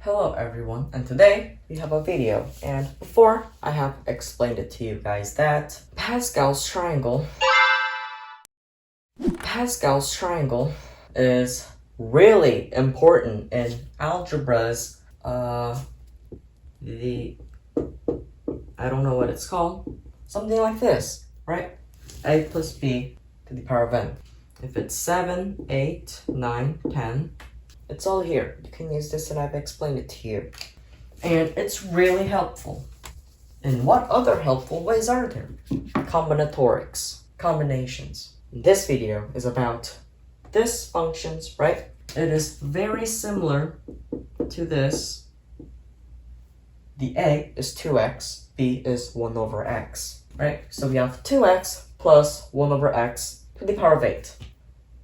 Hello everyone, and today we have a video, and before I have explained it to you guys that Pascal's Triangle is really important in algebras. I don't know what it's called, something like this, right? A plus b to the power of n. If it's 7, 8, 9, 10, it's all here. You can use this and I've explained it to you. And it's really helpful. And what other helpful ways are there? Combinatorics, combinations. This video is about this functions, right? It is very similar to this. The a is 2x, b is 1 over x, right? So we have 2x plus 1 over x to the power of 8.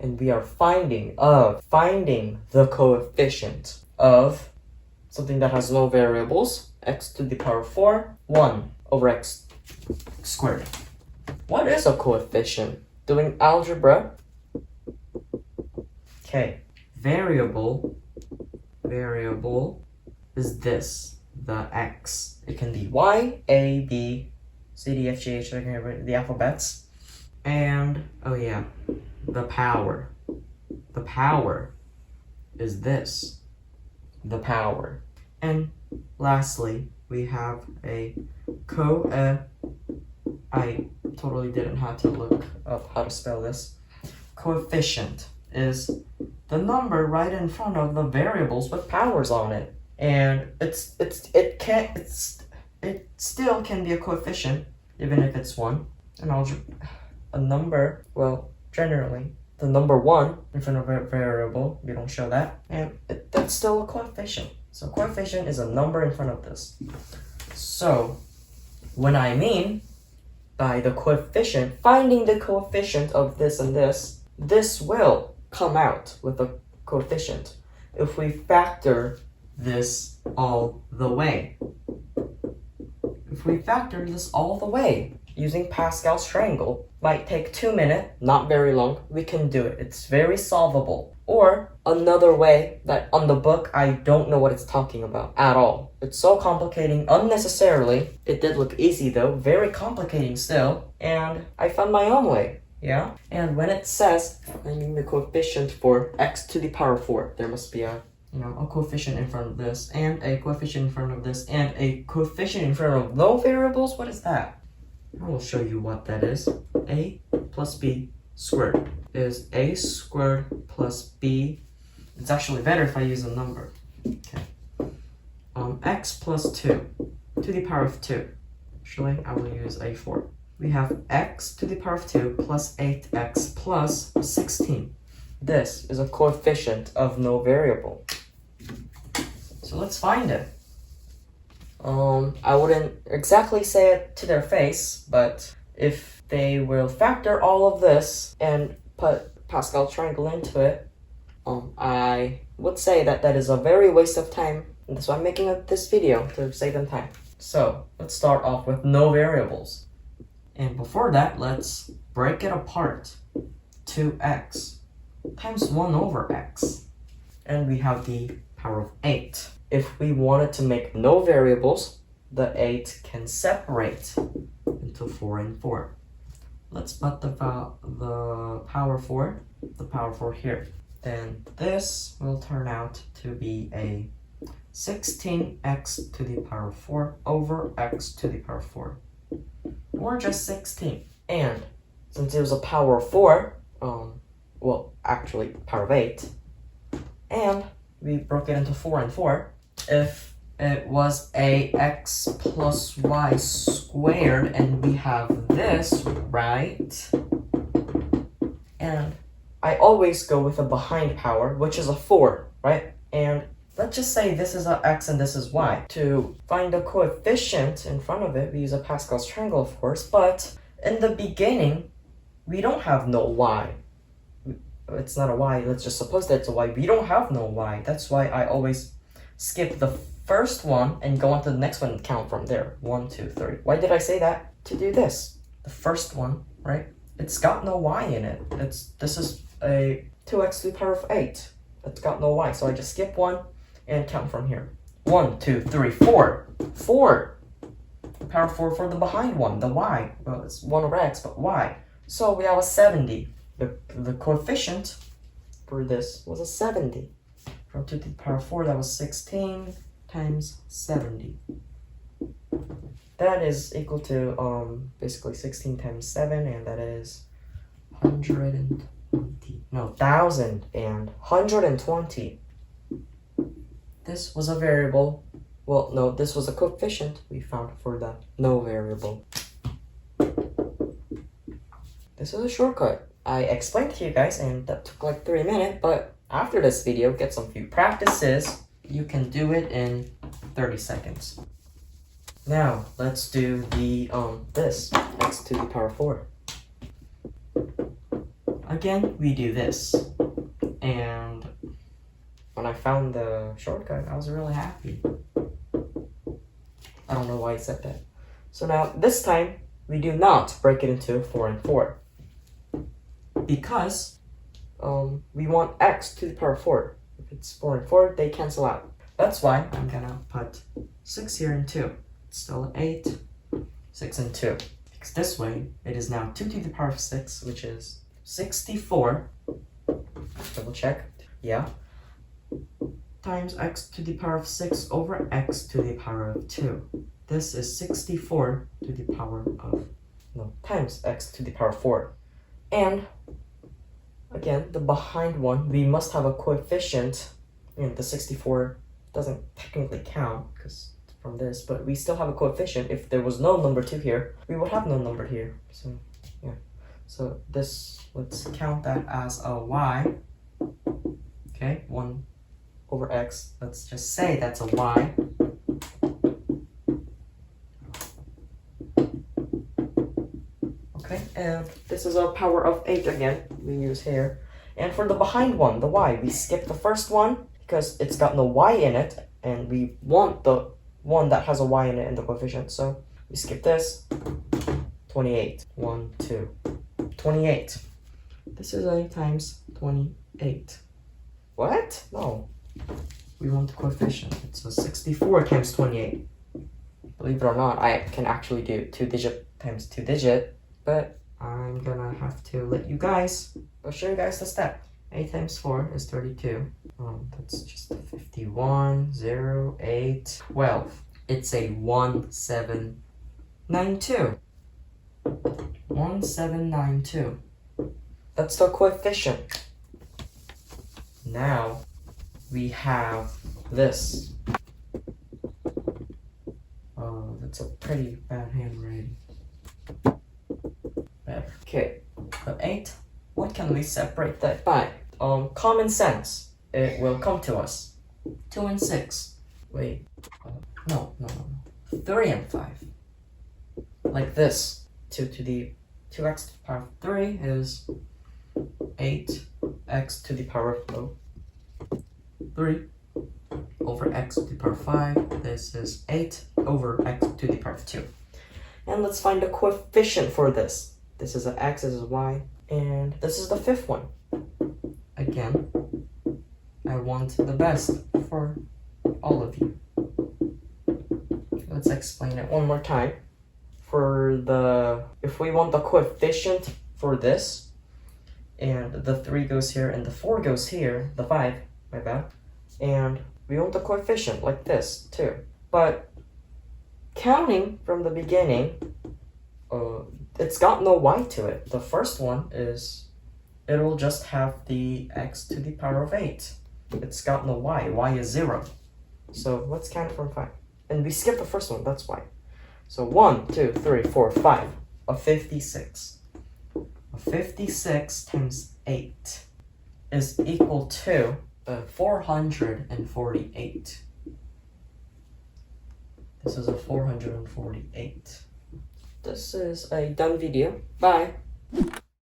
And we are finding the coefficient of something that has no variables, x to the power of 4, 1 over x squared. What is a coefficient? Doing algebra. Okay, variable is this, the x. It can be y, a, b, c, d, f, g, h, the alphabets. And, oh yeah, the power. The power is this, the power. And lastly, we have a I totally didn't have to look up how to spell this. Coefficient is the number right in front of the variables with powers on it. And it still can be a coefficient, even if it's 1. And a number, well, generally, the number 1 in front of a variable, we don't show that, and that's still a coefficient. So coefficient is a number in front of this. So when I mean by the coefficient, finding the coefficient of this and this will come out with a coefficient if we factor this all the way. If we factor this all the way using Pascal's Triangle, might take 2 minutes, not very long, we can do it. It's very solvable. Or another way that on the book, I don't know what it's talking about at all. It's so complicating unnecessarily. It did look easy though, very complicating still, and I found my own way. Yeah? And when it says finding the coefficient for x to the power of 4, there must be a coefficient in front of this, and a coefficient in front of this, and a coefficient in front of no variables. What is that? I will show you what that is. A plus b squared is a squared plus b. It's actually better if I use a number. Okay. X plus 2 to the power of 2. Actually, I will use a4. We have x to the power of 2 plus 8x plus 16. This is a coefficient of no variable. So let's find it. I wouldn't exactly say it to their face, but if they will factor all of this and put Pascal's Triangle into it, I would say that is a very waste of time, and that's why I'm making this video, to save them time. So let's start off with no variables. And before that, let's break it apart. 2x times 1 over x. And we have the power of 8. If we wanted to make no variables, the 8 can separate into 4 and 4. Let's put the power 4 here. Then this will turn out to be a 16x to the power of 4 over x to the power of 4. Or just 16. And since it was a power of 4, well, actually power of 8, and we broke it into 4 and 4, if it was a x plus y squared, and we have this, right? And I always go with a behind power, which is a 4, right? And let's just say this is a x and this is y. To find the coefficient in front of it, we use a Pascal's Triangle, of course, but in the beginning, we don't have no y. It's not a y, let's just suppose that it's a y. We don't have no y. That's why I always skip the first one and go on to the next one and count from there. 1, 2, 3. Why did I say that? To do this. The first one, right? It's got no y in it. This is a 2x to the power of 8. It's got no y, so I just skip one and count from here. 1, 2, 3, 4. 4. Power 4 for the behind one, the y. Well, it's 1 over x, but y. So we have a 70. The coefficient for this was a 70. From 2 to the power 4, that was 16 times 70. That is equal to basically 16 times 7, and that is 120. No, 1,000 and 120. This was a variable. Well, no, this was a coefficient we found for the no variable. This is a shortcut. I explained to you guys, and that took like 3 minutes, but after this video, get some few practices. You can do it in 30 seconds. Now, let's do the, this, x to the power 4. Again, we do this. And when I found the shortcut, I was really happy. I don't know why I said that. So now, this time, we do not break it into 4 and 4. Because we want x to the power 4. If it's 4 and 4, they cancel out. That's why I'm gonna put 6 here and 2. It's still 8, 6 and 2. Because this way, it is now 2 to the power of 6, which is 64. Double check. Yeah. Times x to the power of 6 over x to the power of 2. This is 64 to the power of, no, times x to the power of 4. And, again, the behind one, we must have a coefficient. And the 64 doesn't technically count, because from this, but we still have a coefficient. If there was no number 2 here, we would have no number here. So, yeah. So this, let's count that as a y. Okay, 1 over x. Let's just say that's a y. Okay, and this is a power of 8 again, we use here. And for the behind one, the y, we skip the first one because it's got no y in it, and we want the one that has a y in it in the coefficient. So we skip this. 28. 1, 2. 28. This is a times 28. What? No. We want the coefficient. It's a 64 times 28. Believe it or not, I can actually do 2-digit times 2-digit, but I'm gonna have to let you guys, I'll show you guys the step. 8 times 4 is 32. That's just 51, 0, 8, 12. It's a 1792. 1792. That's the coefficient. Now we have this. Oh, that's a pretty bad handwriting. Better. Okay, but 8. What can we separate that by? Common sense. It will come to us. 2 and 6. Wait. No. 3 and 5. Like this. 2 to the 2x to the power of 3 is 8x to the power of 3 over x to the power of 5. This is 8 over x to the power of 2. And let's find the coefficient for this. This is an x, this is a y, and this is the fifth one. Again, I want the best for all of you. Let's explain it one more time. If we want the coefficient for this, and the 3 goes here and the 4 goes here, the 5, my bad, and we want the coefficient like this too. But counting from the beginning, it's got no y to it. The first one is, it will just have the x to the power of 8. It's got no y. Y is 0. So let's count from 5. And we skip the first one, that's why. So 1, 2, 3, 4, 5. A 56. A 56 times 8 is equal to 448. This is a 448. This is a done video. Bye.